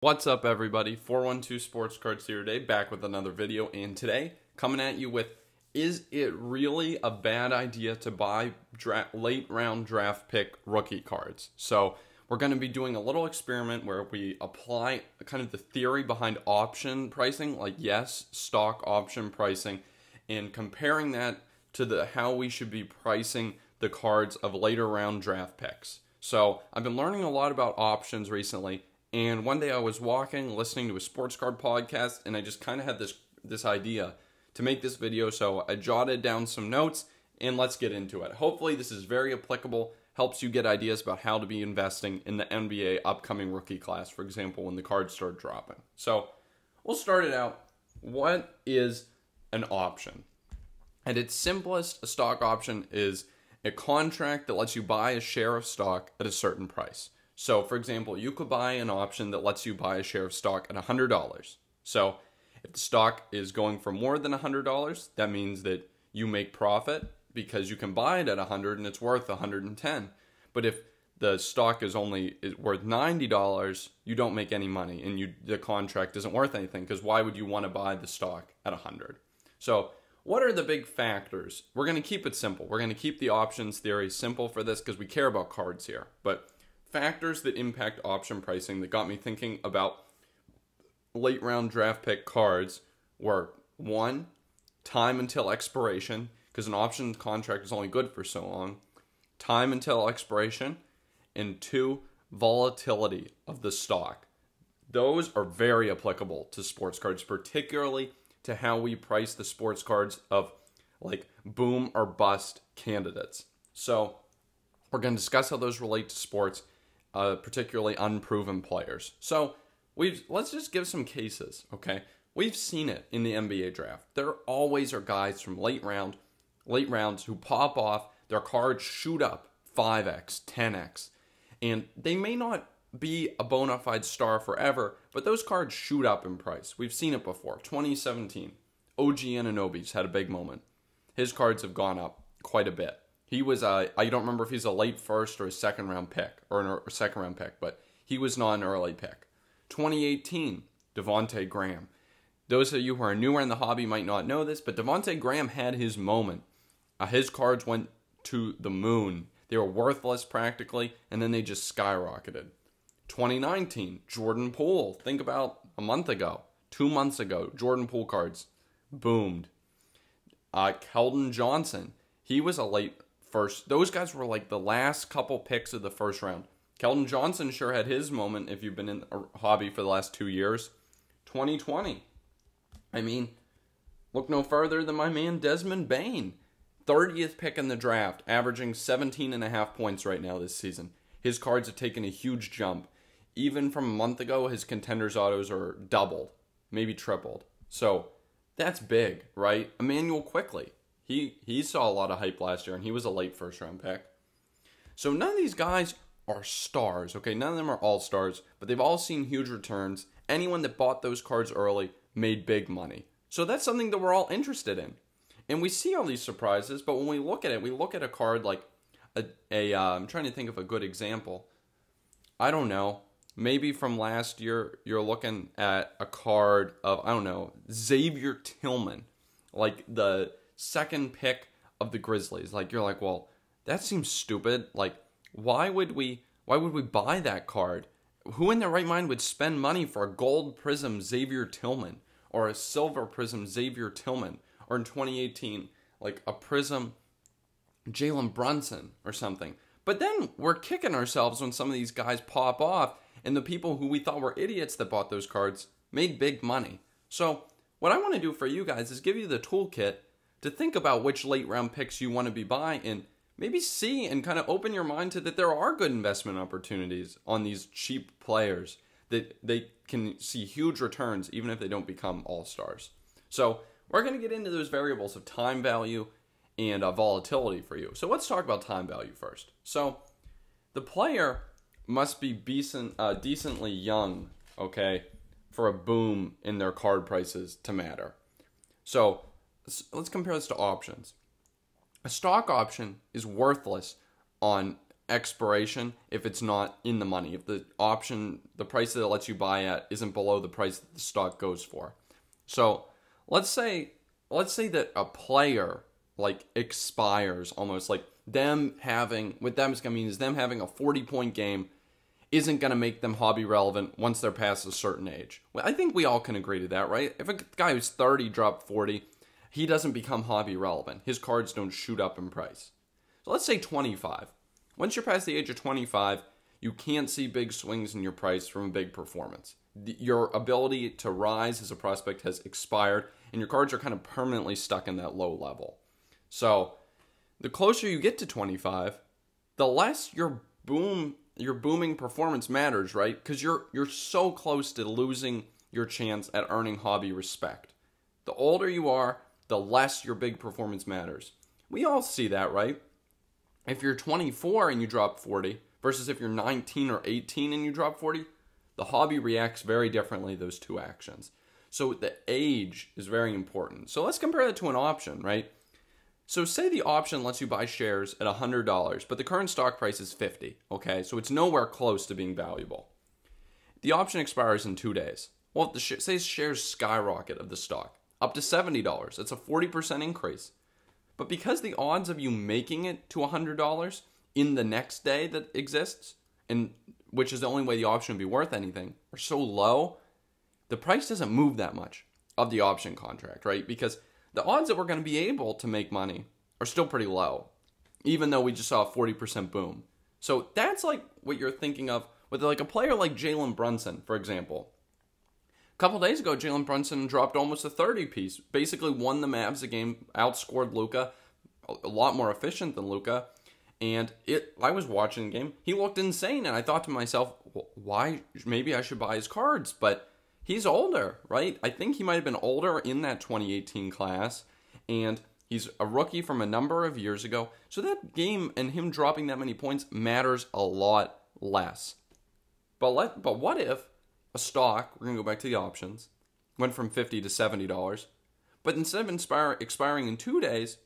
What's up, everybody? 412 Sports Cards here today, back with another video, and today coming at you with, is it really a bad idea to buy late round draft pick rookie cards? So we're going to be doing a little experiment where we apply kind of the theory behind option pricing, like stock option pricing, and comparing that to how we should be pricing the cards of later round draft picks. So I've been learning a lot about options recently. And one day I was walking, listening to a sports card podcast, and I just kind of had this idea to make this video, so I jotted down some notes, and let's get into it. Hopefully this is very applicable, helps you get ideas about how to be investing in the NBA upcoming rookie class, for example, when the cards start dropping. So we'll start it out. What is an option? At its simplest, a stock option is a contract that lets you buy a share of stock at a certain price. So, for example, you could buy an option that lets you buy a share of stock at $100. So, if the stock is going for more than $100, that means that you make profit because you can buy it at $100 and it's worth $110. But if the stock is worth $90, you don't make any money and the contract isn't worth anything, because why would you want to buy the stock at $100? So, what are the big factors? We're going to keep it simple. We're going to keep the options theory simple for this because we care about cards here. But factors that impact option pricing that got me thinking about late round draft pick cards were: 1, time until expiration, because an option contract is only good for so long. Time until expiration. And 2, volatility of the stock. Those are very applicable to sports cards, particularly to how we price the sports cards of like boom or bust candidates. So we're going to discuss how those relate to sports, particularly unproven players. So let's just give some cases, okay? We've seen it in the NBA draft. There always are guys from late rounds who pop off, their cards shoot up 5x, 10x, and they may not be a bona fide star forever, but those cards shoot up in price. We've seen it before. 2017, OG Anunoby's had a big moment. His cards have gone up quite a bit. He was I don't remember if he's a late first or a second round pick, but he was not an early pick. 2018, Devonta Graham. Those of you who are newer in the hobby might not know this, but Devonta Graham had his moment. His cards went to the moon. They were worthless practically, and then they just skyrocketed. 2019, Jordan Poole. Think about a month ago, 2 months ago, Jordan Poole cards boomed. Keldon Johnson, he was a late first. Those guys were like the last couple picks of the first round. Keldon Johnson sure had his moment if you've been in a hobby for the last 2 years. 2020. I mean, look no further than my man Desmond Bane. 30th pick in the draft, averaging 17.5 points right now this season. His cards have taken a huge jump. Even from a month ago, his contenders autos are doubled, maybe tripled. So that's big, right? Emmanuel Quickley. He saw a lot of hype last year, and he was a late first-round pick. So none of these guys are stars, okay? None of them are all-stars, but they've all seen huge returns. Anyone that bought those cards early made big money. So that's something that we're all interested in. And we see all these surprises, but when we look at it, we look at a card like I'm trying to think of a good example. I don't know. Maybe from last year, you're looking at a card of, I don't know, Xavier Tillman, like the second pick of the Grizzlies. Like, you're like, well, that seems stupid. Like, why would we buy that card? Who in their right mind would spend money for a gold prism Xavier Tillman or a silver prism Xavier Tillman, or in 2018, like a prism Jalen Brunson or something? But then we're kicking ourselves when some of these guys pop off, and the people who we thought were idiots that bought those cards made big money. So what I want to do for you guys is give you the toolkit to think about which late round picks you want to be buying, and maybe see and kind of open your mind to that there are good investment opportunities on these cheap players, that they can see huge returns even if they don't become all-stars. So we're going to get into those variables of time value and volatility for you. So let's talk about time value first. So the player must be decently young, okay, for a boom in their card prices to matter. So let's compare this to options. A stock option is worthless on expiration if it's not in the money. If the option, the price that it lets you buy at isn't below the price that the stock goes for. So let's say that a player like expires almost, like them having, what that's going to mean is them having a 40-point game isn't going to make them hobby relevant once they're past a certain age. Well, I think we all can agree to that, right? If a guy who's 30 dropped 40, he doesn't become hobby relevant. His cards don't shoot up in price. So let's say 25. Once you're past the age of 25, you can't see big swings in your price from a big performance. Your ability to rise as a prospect has expired, and your cards are kind of permanently stuck in that low level. So the closer you get to 25, the less your booming performance matters, right? Because you're so close to losing your chance at earning hobby respect. The older you are, the less your big performance matters. We all see that, right? If you're 24 and you drop 40 versus if you're 19 or 18 and you drop 40, the hobby reacts very differently, those two actions. So the age is very important. So let's compare that to an option, right? So say the option lets you buy shares at $100, but the current stock price is $50, okay? So it's nowhere close to being valuable. The option expires in 2 days. Well, say shares skyrocket of the stock up to $70. It's a 40% increase. But because the odds of you making it to $100 in the next day that exists, and which is the only way the option would be worth anything, are so low, the price doesn't move that much of the option contract, right? Because the odds that we're going to be able to make money are still pretty low, even though we just saw a 40% boom. So that's like what you're thinking of with like a player like Jalen Brunson, for example. A couple days ago, Jalen Brunson dropped almost a 30 piece, basically won the Mavs a game, outscored Luka, a lot more efficient than Luka. And I was watching the game. He looked insane, and I thought to myself, well, why? Maybe I should buy his cards, but he's older, right? I think he might have been older in that 2018 class, and he's a rookie from a number of years ago. So that game and him dropping that many points matters a lot less. But what if a stock, we're going to go back to the options, went from $50 to $70, but instead of expiring in 2 days,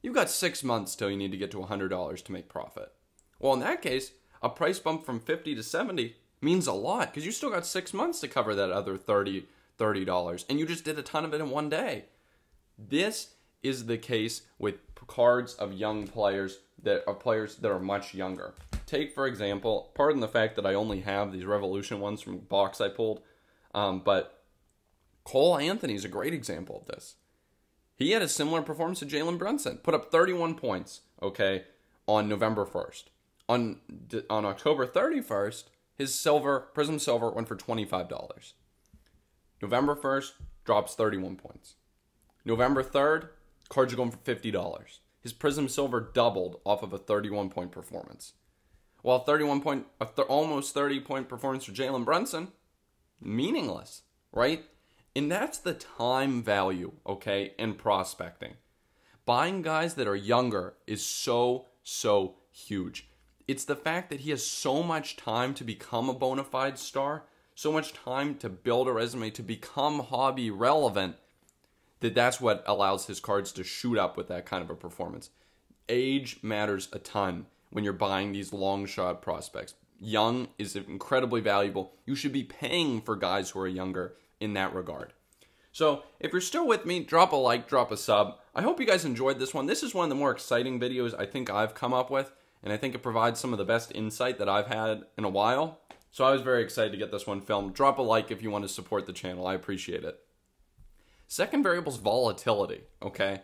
you've got 6 months till you need to get to $100 to make profit. Well, in that case, a price bump from $50 to $70 means a lot, because you still got 6 months to cover that other $30, and you just did a ton of it in 1 day. This is the case with cards of young players that are much younger. Take, for example, pardon the fact that I only have these Revolution ones from a box I pulled, but Cole Anthony is a great example of this. He had a similar performance to Jalen Brunson, put up 31 points, okay, on November 1st. On October 31st, his Prism Silver went for $25. November 1st, drops 31 points. November 3rd, cards are going for $50. His Prism Silver doubled off of a 31-point performance. While almost 30-point performance for Jalen Brunson, meaningless, right? And that's the time value, okay, in prospecting. Buying guys that are younger is so huge. It's the fact that he has so much time to become a bona fide star, so much time to build a resume, to become hobby relevant, that's what allows his cards to shoot up with that kind of a performance. Age matters a ton when you're buying these long shot prospects. Young is incredibly valuable. You should be paying for guys who are younger in that regard. So if you're still with me, drop a like, drop a sub. I hope you guys enjoyed this one. This is one of the more exciting videos I think I've come up with, and I think it provides some of the best insight that I've had in a while. So I was very excited to get this one filmed. Drop a like if you want to support the channel. I appreciate it. Second variable is volatility, okay?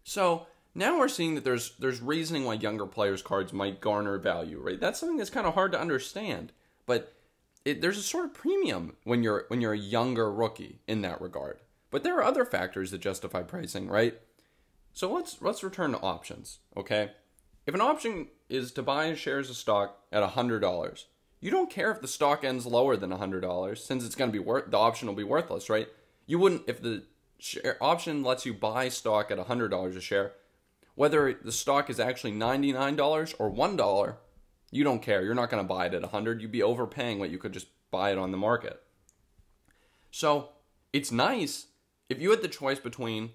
So now we're seeing that there's reasoning why younger players' cards might garner value, right? That's something that's kind of hard to understand, but there's a sort of premium when you're a younger rookie in that regard. But there are other factors that justify pricing, right? So let's return to options, okay? If an option is to buy shares of stock at $100, you don't care if the stock ends lower than $100, since it's going to be the option will be worthless, right? You wouldn't, if the option lets you buy stock at $100 a share, whether the stock is actually $99 or $1, you don't care. You're not going to buy it at $100. You'd be overpaying what you could just buy it on the market. So it's nice if you had the choice between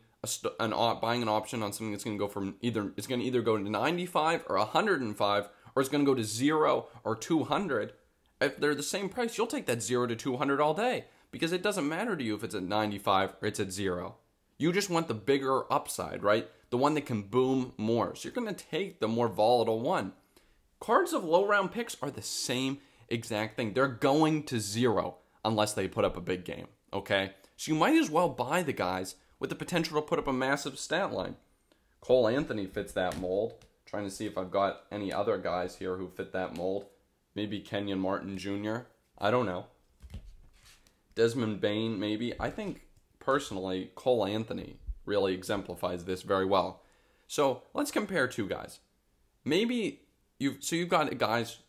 buying an option on something that's going to go from either go to 95 or 105, or it's going to go to 0 or 200, if they're the same price, you'll take that 0 to 200 all day because it doesn't matter to you if it's at 95 or it's at 0. You just want the bigger upside, right? The one that can boom more. So you're going to take the more volatile one. Cards of low round picks are the same exact thing. They're going to 0 unless they put up a big game, okay? So you might as well buy the guys with the potential to put up a massive stat line. Cole Anthony fits that mold. Trying to see if I've got any other guys here who fit that mold. Maybe Kenyon Martin Jr. I don't know. Desmond Bain, maybe. I think, personally, Cole Anthony really exemplifies this very well. So, let's compare two guys. Maybe, you've got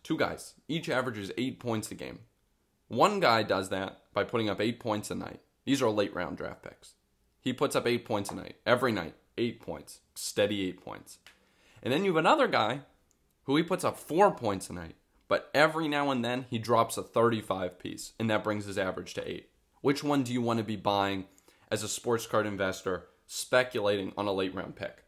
two guys. Each averages 8 points a game. One guy does that by putting up 8 points a night. These are late round draft picks. He puts up 8 points a night. Every night, 8 points. Steady 8 points. And then you have another guy who he puts up 4 points a night. But every now and then, he drops a 35 piece. And that brings his average to 8. Which one do you want to be buying as a sports card investor speculating on a late round pick?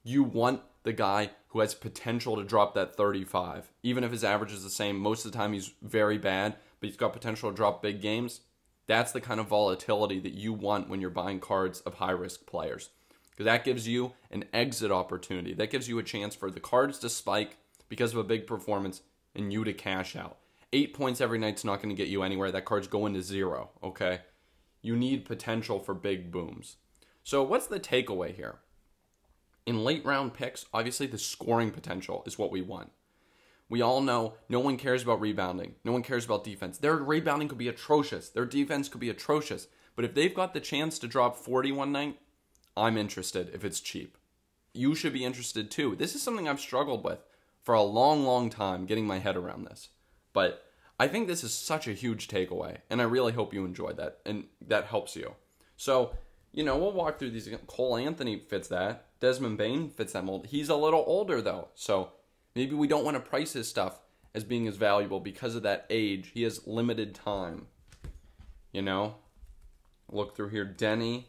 You want the guy who has potential to drop that 35. Even if his average is the same, most of the time he's very bad, but he's got potential to drop big games. That's the kind of volatility that you want when you're buying cards of high-risk players. Because that gives you an exit opportunity. That gives you a chance for the cards to spike because of a big performance and you to cash out. 8 points every night's not going to get you anywhere. That card's going to 0, okay? You need potential for big booms. So what's the takeaway here? In late round picks, obviously the scoring potential is what we want. We all know no one cares about rebounding. No one cares about defense. Their rebounding could be atrocious. Their defense could be atrocious. But if they've got the chance to drop 40 one night, I'm interested if it's cheap. You should be interested too. This is something I've struggled with for a long, long time, getting my head around this. But I think this is such a huge takeaway, and I really hope you enjoyed that, and that helps you. So, we'll walk through these again. Cole Anthony fits that. Desmond Bain fits that mold. He's a little older, though, so maybe we don't want to price his stuff as being as valuable because of that age. He has limited time. Look through here. Denny,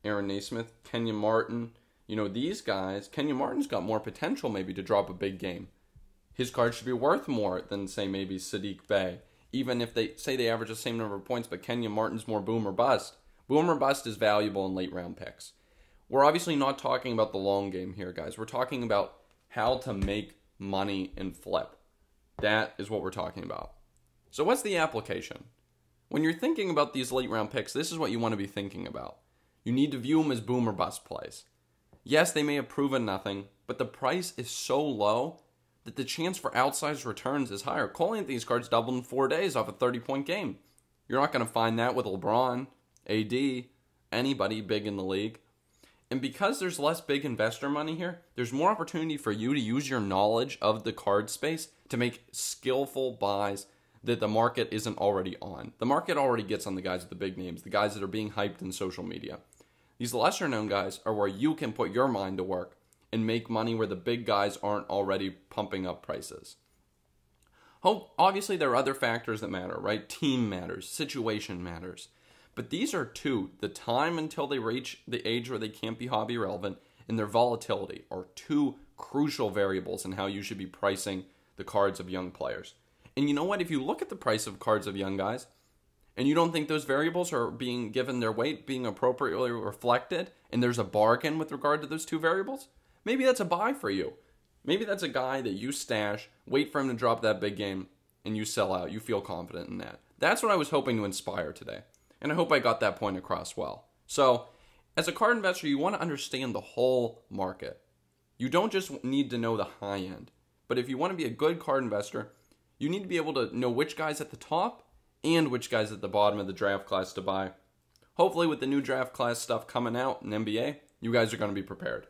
Aaron Naismith, Kenyon Martin. These guys, Kenyon Martin's got more potential maybe to drop a big game. His card should be worth more than, say, maybe Sadiq Bey. Even if they say they average the same number of points, but Kenyon Martin's more boom or bust. Boom or bust is valuable in late round picks. We're obviously not talking about the long game here, guys. We're talking about how to make money and flip. That is what we're talking about. So what's the application? When you're thinking about these late round picks, this is what you want to be thinking about. You need to view them as boom or bust plays. Yes, they may have proven nothing, but the price is so low that the chance for outsized returns is higher. Cole Anthony's cards doubled in 4 days off a 30-point game. You're not going to find that with LeBron, AD, anybody big in the league. And because there's less big investor money here, there's more opportunity for you to use your knowledge of the card space to make skillful buys that the market isn't already on. The market already gets on the guys with the big names, the guys that are being hyped in social media. These lesser known guys are where you can put your mind to work and make money where the big guys aren't already pumping up prices. Obviously, there are other factors that matter, right? Team matters, situation matters. But these are two. The time until they reach the age where they can't be hobby relevant and their volatility are two crucial variables in how you should be pricing the cards of young players. And you know what? If you look at the price of cards of young guys and you don't think those variables are being given their weight, being appropriately reflected, and there's a bargain with regard to those two variables, maybe that's a buy for you. Maybe that's a guy that you stash, wait for him to drop that big game, and you sell out. You feel confident in that. That's what I was hoping to inspire today. And I hope I got that point across well. So, as a card investor, you want to understand the whole market. You don't just need to know the high end. But if you want to be a good card investor, you need to be able to know which guys at the top and which guys at the bottom of the draft class to buy. Hopefully with the new draft class stuff coming out in NBA, you guys are going to be prepared.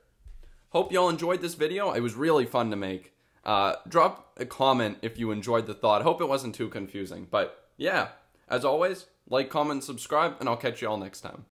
Hope y'all enjoyed this video. It was really fun to make. Drop a comment if you enjoyed the thought. Hope it wasn't too confusing. But yeah, as always, like, comment, subscribe, and I'll catch you all next time.